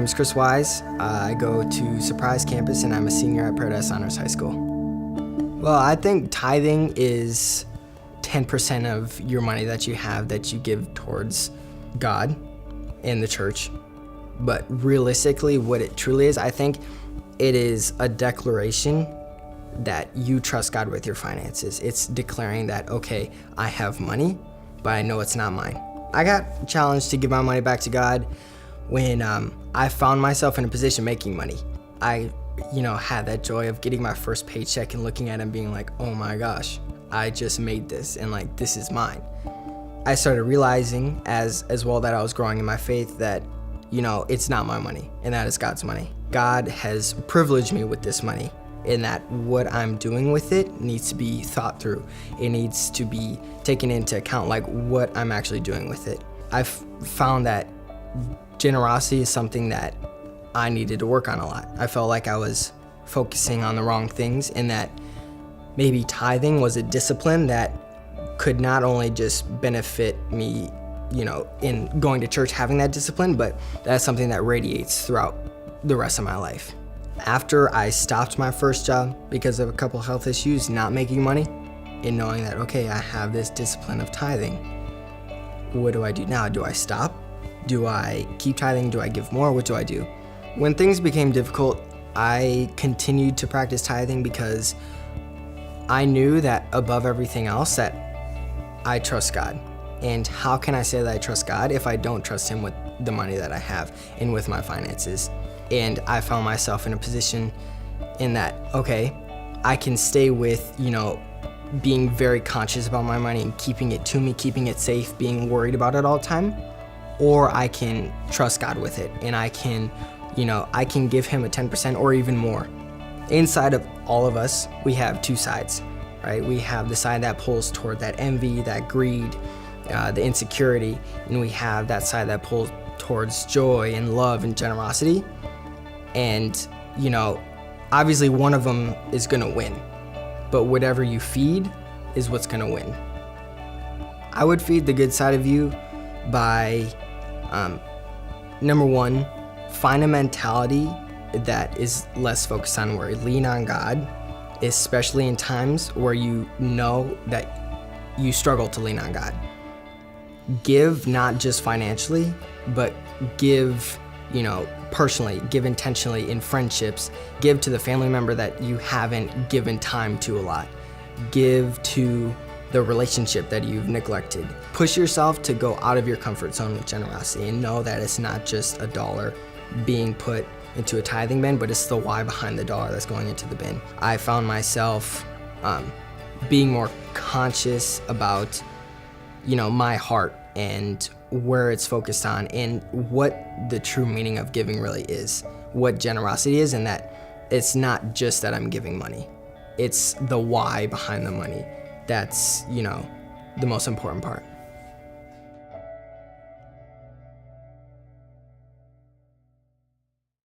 name is Chris Wise. I go to Surprise Campus and I'm a senior at Paradise Honors High School. Well, I think tithing is 10% of your money that you have that you give towards God and the church. But realistically, what it truly is, I think it is a declaration that you trust God with your finances. It's declaring that, okay, I have money, but I know it's not mine. I got challenged to give my money back to God when I found myself in a position making money. I had that joy of getting my first paycheck and looking at it and being like, oh my gosh, I just made this and like, this is mine. I started realizing as well that I was growing in my faith that, it's not my money and that is God's money. God has privileged me with this money and that what I'm doing with it needs to be thought through. It needs to be taken into account, like what I'm actually doing with it. I've found that generosity is something that I needed to work on a lot. I felt like I was focusing on the wrong things and that maybe tithing was a discipline that could not only just benefit me, in going to church, having that discipline, but that's something that radiates throughout the rest of my life. After I stopped my first job because of a couple health issues, not making money, and knowing that, okay, I have this discipline of tithing, what do I do now? Do I stop? Do I keep tithing? Do I give more? What do I do? When things became difficult, I continued to practice tithing because I knew that above everything else that I trust God. And how can I say that I trust God if I don't trust Him with the money that I have and with my finances? And I found myself in a position in that, okay, I can stay with, being very conscious about my money and keeping it to me, keeping it safe, being worried about it all the time. Or I can trust God with it and I can give Him a 10% or even more. Inside of all of us, we have two sides, right? We have the side that pulls toward that envy, that greed, the insecurity, and we have that side that pulls towards joy and love and generosity. And, obviously one of them is gonna win, but whatever you feed is what's gonna win. I would feed the good side of you by, number one, find a mentality that is less focused on worry. Lean on God, especially in times where you know that you struggle to lean on God. Give not just financially, but give, personally, give intentionally in friendships, give to the family member that you haven't given time to a lot. Give to the relationship that you've neglected. Push yourself to go out of your comfort zone with generosity and know that it's not just a dollar being put into a tithing bin, but it's the why behind the dollar that's going into the bin. I found myself being more conscious about, my heart and where it's focused on and what the true meaning of giving really is, what generosity is, and that it's not just that I'm giving money. It's the why behind the money that's, the most important part.